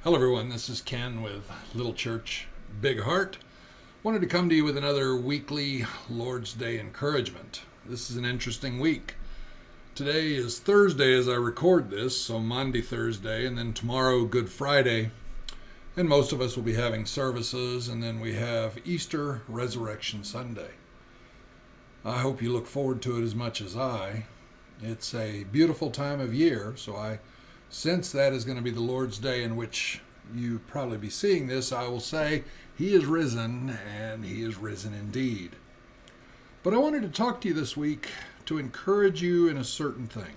Hello, everyone. This is Ken with Little Church, Big Heart. Wanted to come to you with another weekly Lord's Day encouragement. This is an interesting week. Today is Thursday as I record this, so Monday, Thursday, and then tomorrow, Good Friday. And most of us will be having services, and then we have Easter Resurrection Sunday. I hope you look forward to it as much as I. It's a beautiful time of year, so I since that is going to be the Lord's Day in which you probably be seeing this, I will say, He is risen, and He is risen indeed. But I wanted to talk to you this week to encourage you in a certain thing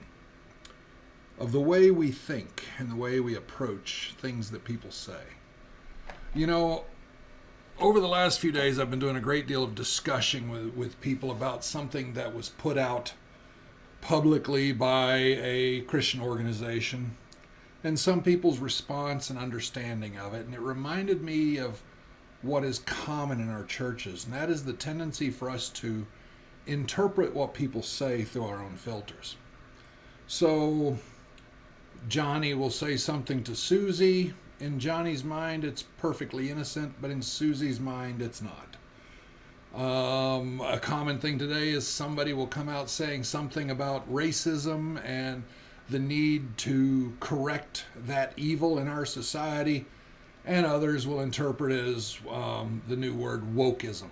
of the way we think and the way we approach things that people say. You know, over the last few days, I've been doing a great deal of discussion with people about something that was put out publicly by a Christian organization and some people's response and understanding of it. And it reminded me of what is common in our churches, and that is the tendency for us to interpret what people say through our own filters. So Johnny will say something to Susie. In Johnny's mind, it's perfectly innocent, but in Susie's mind, it's not. A common thing today is somebody will come out saying something about racism and the need to correct that evil in our society, and others will interpret it as the new word wokeism.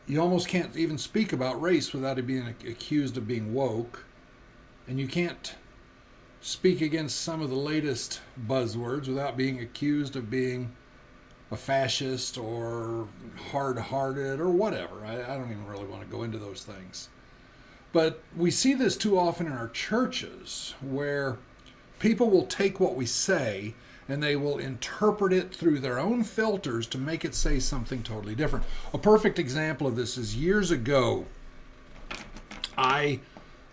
You almost can't even speak about race without it being accused of being woke, and you can't speak against some of the latest buzzwords without being accused of being a fascist or hard-hearted or whatever. I don't even really want to go into those things. But we see this too often in our churches where people will take what we say and they will interpret it through their own filters to make it say something totally different. A perfect example of this is years ago, I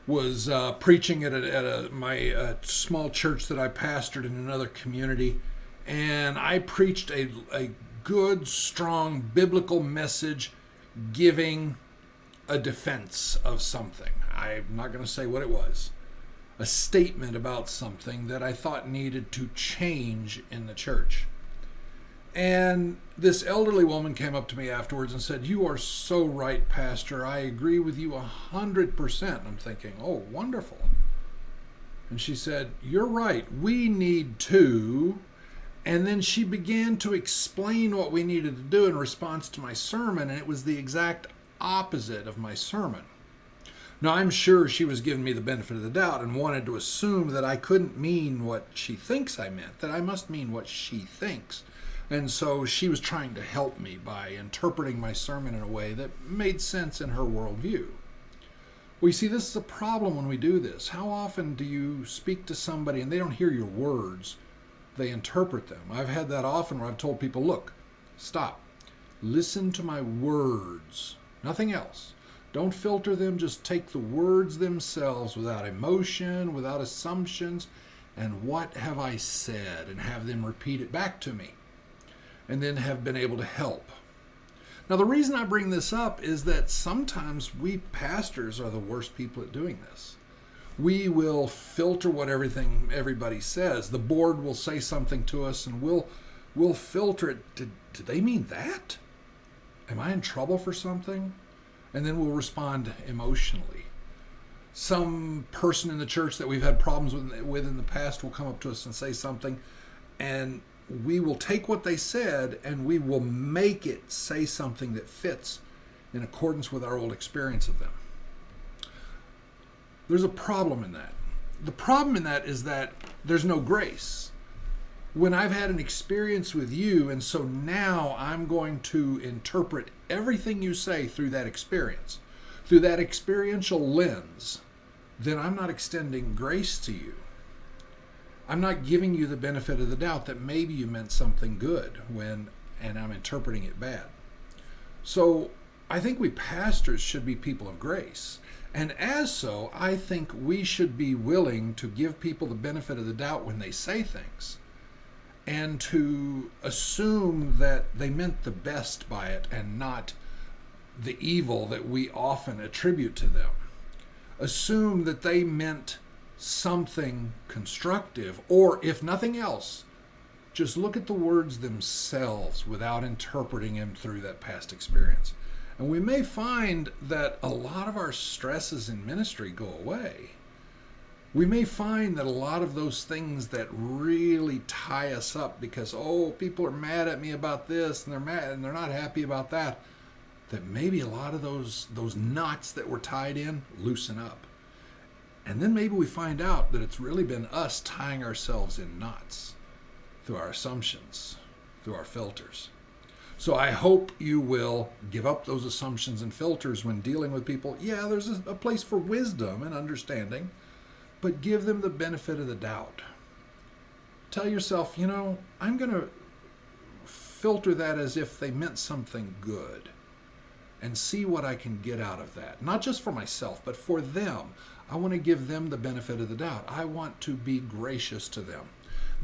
was preaching at my small church that I pastored in another community, and I preached a good, strong biblical message giving a defense of something. I'm not going to say what it was. A statement about something that I thought needed to change in the church. And this elderly woman came up to me afterwards and said, "You are so right, Pastor. I agree with you 100%. I'm thinking, oh, wonderful. And she said, "You're right. We need to." And then she began to explain what we needed to do in response to my sermon, and it was the exact opposite of my sermon. Now, I'm sure she was giving me the benefit of the doubt and wanted to assume that I couldn't mean what she thinks I meant, that I must mean what she thinks. And so she was trying to help me by interpreting my sermon in a way that made sense in her worldview. Well, you see, this is a problem when we do this. How often do you speak to somebody and they don't hear your words? They interpret them. I've had that often where I've told people, look, stop. Listen to my words. Nothing else. Don't filter them. Just take the words themselves without emotion, without assumptions. And what have I said? And have them repeat it back to me. And then have been able to help. Now, the reason I bring this up is that sometimes we pastors are the worst people at doing this. We will filter what everybody says. The board will say something to us and we'll filter it. Did they mean that? Am I in trouble for something? And then we'll respond emotionally. Some person in the church that we've had problems with in the past will come up to us and say something, and we will take what they said and we will make it say something that fits in accordance with our old experience of them. There's a problem in that. The problem in that is that there's no grace. When I've had an experience with you, and so now I'm going to interpret everything you say through that experience, through that experiential lens, then I'm not extending grace to you. I'm not giving you the benefit of the doubt that maybe you meant something good and I'm interpreting it bad. So I think we pastors should be people of grace. And as so, I think we should be willing to give people the benefit of the doubt when they say things, and to assume that they meant the best by it and not the evil that we often attribute to them. Assume that they meant something constructive, or if nothing else, Just look at the words themselves without interpreting them through that past experience. And we may find that a lot of our stresses in ministry go away. We may find that a lot of those things that really tie us up because, oh, people are mad at me about this and they're mad and they're not happy about that, that maybe a lot of those knots that were tied in loosen up. And then maybe we find out that it's really been us tying ourselves in knots through our assumptions, through our filters. So I hope you will give up those assumptions and filters when dealing with people. Yeah, there's a place for wisdom and understanding, but give them the benefit of the doubt. Tell yourself, I'm going to filter that as if they meant something good and see what I can get out of that. Not just for myself, but for them. I want to give them the benefit of the doubt. I want to be gracious to them.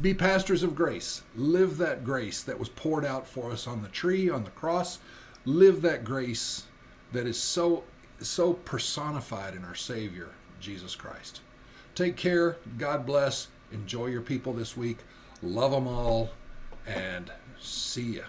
Be pastors of grace. Live that grace that was poured out for us on the tree, on the cross. Live that grace that is so personified in our Savior, Jesus Christ. Take care. God bless. Enjoy your people this week. Love them all. And see ya.